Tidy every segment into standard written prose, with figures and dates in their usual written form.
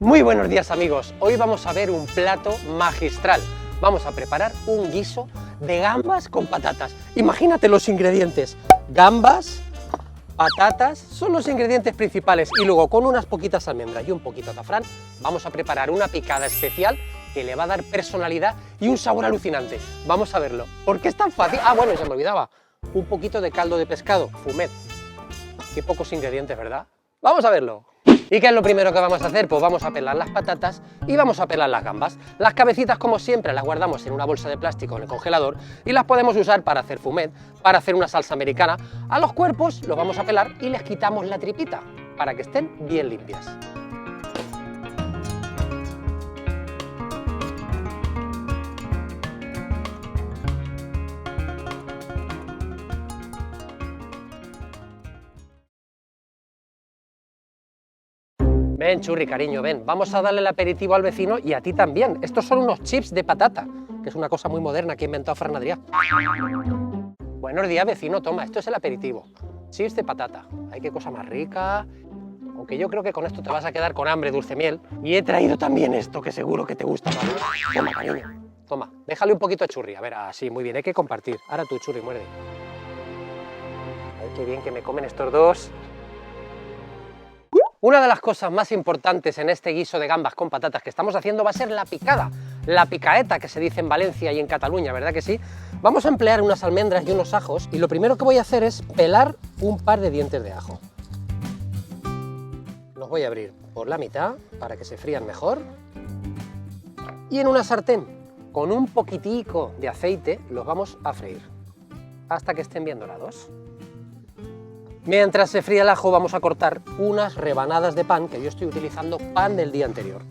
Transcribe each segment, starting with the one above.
Muy buenos días amigos, hoy vamos a ver un plato magistral. Vamos a preparar un guiso de gambas con patatas. Imagínate los ingredientes, gambas, patatas, son los ingredientes principales y luego con unas poquitas almendras y un poquito de azafrán vamos a preparar una picada especial que le va a dar personalidad y un sabor alucinante. Vamos a verlo. ¿Por qué es tan fácil? Ah, bueno, se me olvidaba, un poquito de caldo de pescado, fumet. Qué pocos ingredientes, ¿verdad? Vamos a verlo. ¿Y qué es lo primero que vamos a hacer? Pues vamos a pelar las patatas y vamos a pelar las gambas. Las cabecitas, como siempre, las guardamos en una bolsa de plástico en el congelador y las podemos usar para hacer fumet, para hacer una salsa americana. A los cuerpos los vamos a pelar y les quitamos la tripita para que estén bien limpias. Ven, Churri, cariño, ven. Vamos a darle el aperitivo al vecino y a ti también. Estos son unos chips de patata, que es una cosa muy moderna que ha inventado Fran Adrià. Buenos días, vecino, toma, esto es el aperitivo. Chips de patata. Ay, qué cosa más rica. Aunque yo creo que con esto te vas a quedar con hambre, dulce miel. Y he traído también esto, que seguro que te gusta, ¿vale? Toma, cariño, toma. Déjale un poquito a Churri. A ver, así, muy bien, hay que compartir. Ahora tú, Churri, muerde. Ay, qué bien que me comen estos dos. Una de las cosas más importantes en este guiso de gambas con patatas que estamos haciendo va a ser la picada, la picaeta que se dice en Valencia y en Cataluña, ¿verdad que sí? Vamos a emplear unas almendras y unos ajos y lo primero que voy a hacer es pelar un par de dientes de ajo. Los voy a abrir por la mitad para que se frían mejor y en una sartén con un poquitico de aceite los vamos a freír hasta que estén bien dorados. Mientras se fría el ajo vamos a cortar unas rebanadas de pan, que yo estoy utilizando pan del día anterior.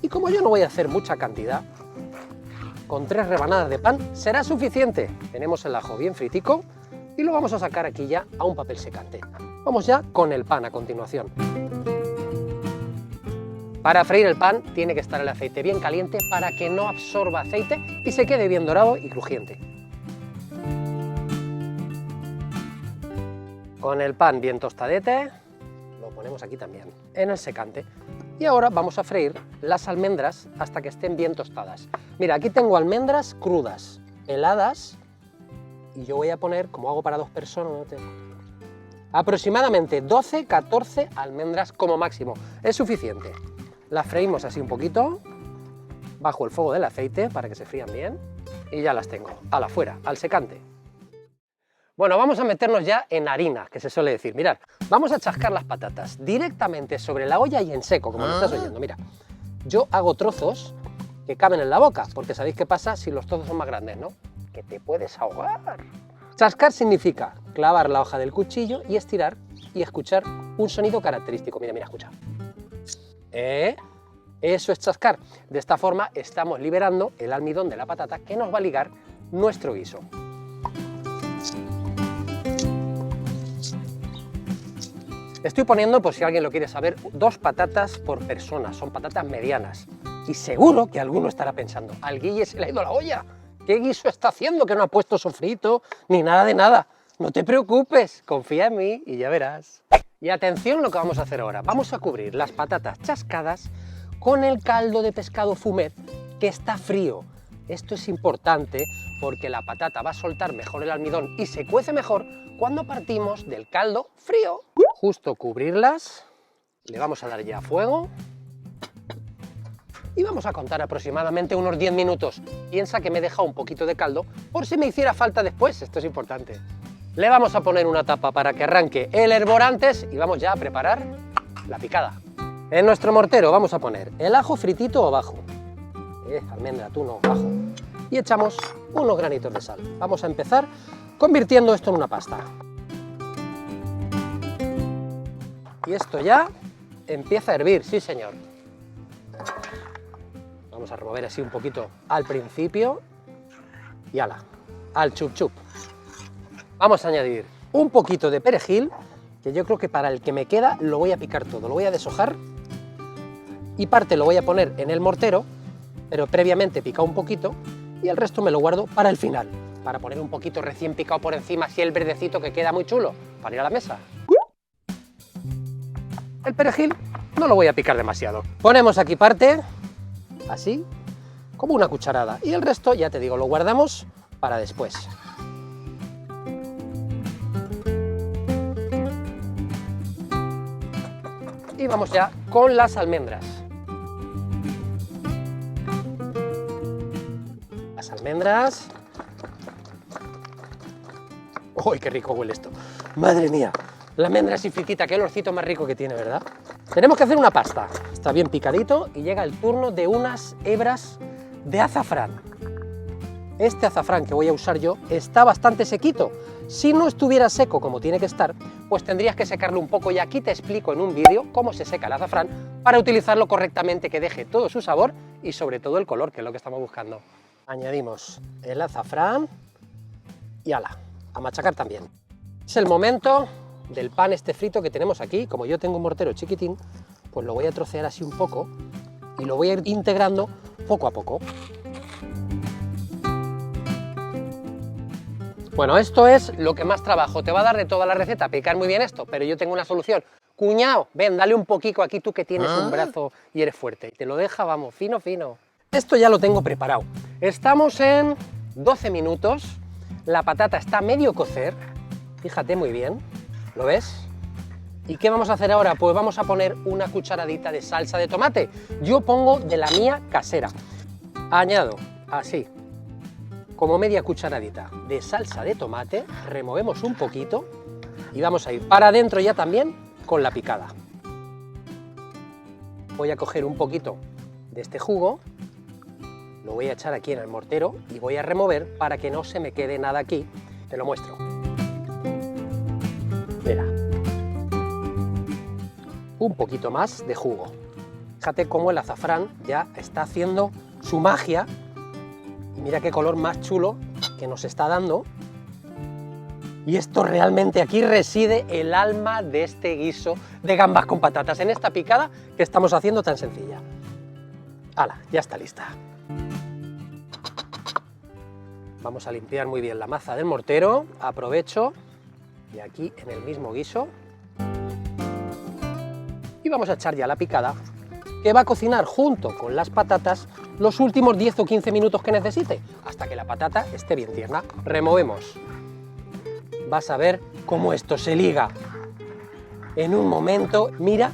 Y como yo no voy a hacer mucha cantidad, con 3 rebanadas de pan será suficiente. Tenemos el ajo bien fritico y lo vamos a sacar aquí ya a un papel secante. Vamos ya con el pan a continuación. Para freír el pan tiene que estar el aceite bien caliente para que no absorba aceite y se quede bien dorado y crujiente. Con el pan bien tostadete, lo ponemos aquí también, en el secante. Y ahora vamos a freír las almendras hasta que estén bien tostadas. Mira, aquí tengo almendras crudas, peladas, y yo voy a poner, como hago para 2 personas, aproximadamente 12-14 almendras como máximo. Es suficiente. Las freímos así un poquito, bajo el fuego del aceite, para que se frían bien, y ya las tengo, a la fuera, al secante. Bueno, vamos a meternos ya en harina, que se suele decir. Mirad, vamos a chascar las patatas directamente sobre la olla y en seco, como lo estás oyendo. Mira, yo hago trozos que caben en la boca, porque sabéis qué pasa si los trozos son más grandes, ¿no? Que te puedes ahogar. Chascar significa clavar la hoja del cuchillo y estirar y escuchar un sonido característico. Mira, mira, escucha. Eso es chascar. De esta forma estamos liberando el almidón de la patata que nos va a ligar nuestro guiso. Estoy poniendo, por si alguien lo quiere saber, 2 patatas por persona, son patatas medianas. Y seguro que alguno estará pensando, al Guille se le ha ido la olla. ¿Qué guiso está haciendo que no ha puesto sofrito ni nada de nada? No te preocupes, confía en mí y ya verás. Y atención lo que vamos a hacer ahora. Vamos a cubrir las patatas chascadas con el caldo de pescado fumet que está frío. Esto es importante porque la patata va a soltar mejor el almidón y se cuece mejor cuando partimos del caldo frío. Justo cubrirlas, le vamos a dar ya fuego y vamos a contar aproximadamente unos 10 minutos. Piensa que me he dejado un poquito de caldo por si me hiciera falta después, esto es importante. Le vamos a poner una tapa para que arranque el hervor antes y vamos ya a preparar la picada. En nuestro mortero vamos a poner el ajo fritito o bajo. Almendra, tú no, bajo. Y echamos unos granitos de sal. Vamos a empezar convirtiendo esto en una pasta. Y esto ya empieza a hervir, sí señor. Vamos a remover así un poquito al principio y ala, al chup chup. Vamos a añadir un poquito de perejil, que yo creo que para el que me queda lo voy a picar todo, lo voy a deshojar y parte lo voy a poner en el mortero, pero previamente picado un poquito y el resto me lo guardo para el final, para poner un poquito recién picado por encima, así el verdecito que queda muy chulo, para ir a la mesa. el perejil no lo voy a picar demasiado. Ponemos aquí parte, así, como una cucharada, y el resto, ya te digo, lo guardamos para después. Y vamos ya con las almendras. Las almendras. ¡Uy, qué rico huele esto! ¡Madre mía! La almendra así fritita, qué olorcito más rico que tiene, ¿verdad? Tenemos que hacer una pasta. Está bien picadito y llega el turno de unas hebras de azafrán. Este azafrán que voy a usar yo está bastante sequito. Si no estuviera seco como tiene que estar, pues tendrías que secarlo un poco, y aquí te explico en un vídeo cómo se seca el azafrán para utilizarlo correctamente, que deje todo su sabor y sobre todo el color, que es lo que estamos buscando. Añadimos el azafrán y ala, a machacar también. Es el momento del pan este frito que tenemos aquí. Como yo tengo un mortero chiquitín, pues lo voy a trocear así un poco y lo voy a ir integrando poco a poco. Bueno, esto es lo que más trabajo te va a dar de toda la receta, picar muy bien esto, pero yo tengo una solución. Cuñado, ven, dale un poquito aquí, tú que tienes un brazo y eres fuerte, y te lo deja, vamos, fino, fino. Esto ya lo tengo preparado. Estamos en 12 minutos, la patata está medio cocer, fíjate muy bien, ¿lo ves? ¿Y qué vamos a hacer ahora? Pues vamos a poner una cucharadita de salsa de tomate. Yo pongo de la mía casera. Añado así, como media cucharadita de salsa de tomate, removemos un poquito y vamos a ir para adentro ya también con la picada. Voy a coger un poquito de este jugo, lo voy a echar aquí en el mortero y voy a remover para que no se me quede nada aquí. Te lo muestro. Mira. Un poquito más de jugo. Fíjate cómo el azafrán ya está haciendo su magia. Y mira qué color más chulo que nos está dando. Y esto realmente, aquí reside el alma de este guiso de gambas con patatas, en esta picada que estamos haciendo tan sencilla. ¡Hala! Ya está lista. Vamos a limpiar muy bien la maza del mortero. Aprovecho y aquí en el mismo guiso. Y vamos a echar ya la picada, que va a cocinar junto con las patatas los últimos 10 o 15 minutos que necesite, hasta que la patata esté bien tierna. Removemos. Vas a ver cómo esto se liga en un momento. Mira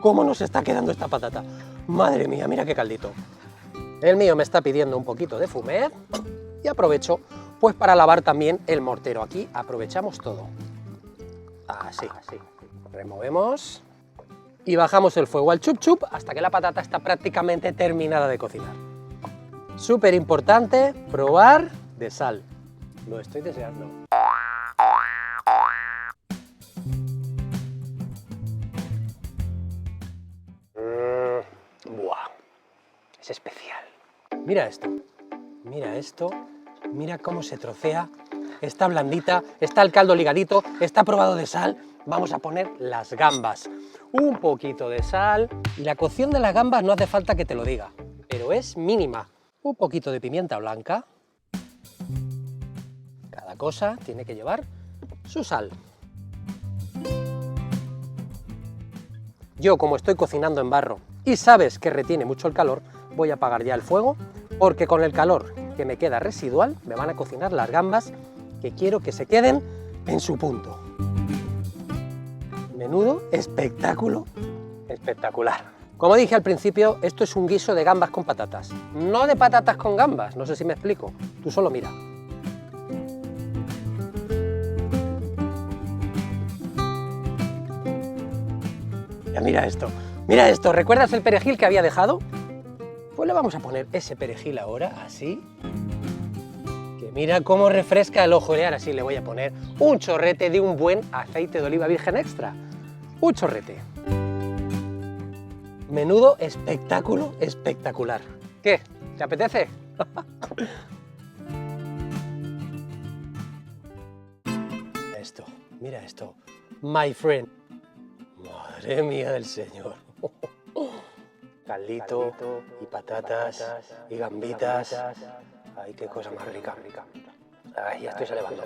cómo nos está quedando esta patata. Madre mía, mira qué caldito. El mío me está pidiendo un poquito de fumet y aprovecho pues para lavar también el mortero. Aquí aprovechamos todo. Así, así. Removemos. Y bajamos el fuego al chup chup hasta que la patata está prácticamente terminada de cocinar. Súper importante probar de sal. Lo estoy deseando. Buah, es especial. Mira esto, mira esto, mira cómo se trocea. Está blandita, está el caldo ligadito, está probado de sal. Vamos a poner las gambas. Un poquito de sal, y la cocción de las gambas no hace falta que te lo diga, pero es mínima. Un poquito de pimienta blanca. Cada cosa tiene que llevar su sal. Yo, como estoy cocinando en barro y sabes que retiene mucho el calor, voy a apagar ya el fuego, porque con el calor que me queda residual me van a cocinar las gambas, que quiero que se queden en su punto. Menudo espectáculo, espectacular. Como dije al principio, esto es un guiso de gambas con patatas, no de patatas con gambas, no sé si me explico, tú solo mira. Ya mira esto, ¿recuerdas el perejil que había dejado? Pues le vamos a poner ese perejil ahora, así, que mira cómo refresca el ojo, y ahora sí le voy a poner un chorrete de un buen aceite de oliva virgen extra. Un chorrete. Menudo espectáculo espectacular. ¿Qué? ¿Te apetece? Mira esto. My friend. Madre mía del Señor. Caldito y patatas y gambitas. Ay, qué cosa más rica. Ay, ya estoy salivando.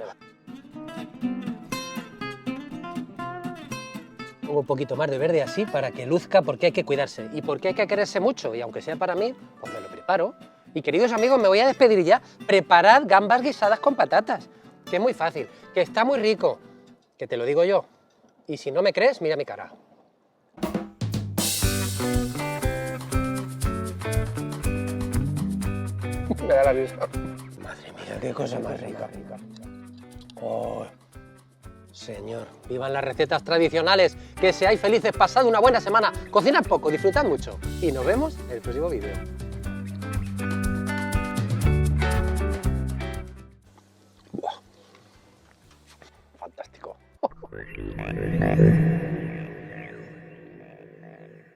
Pongo un poquito más de verde así para que luzca, porque hay que cuidarse y porque hay que quererse mucho, y aunque sea para mí, pues me lo preparo. Y queridos amigos, me voy a despedir ya. Preparad gambas guisadas con patatas, que es muy fácil, que está muy rico, que te lo digo yo. Y si no me crees, mira mi cara. Me da la vista. Madre mía, qué cosa más rica. Oh, señor, vivan las recetas tradicionales, que seáis felices, pasad una buena semana, cocinad poco, disfrutad mucho y nos vemos en el próximo vídeo.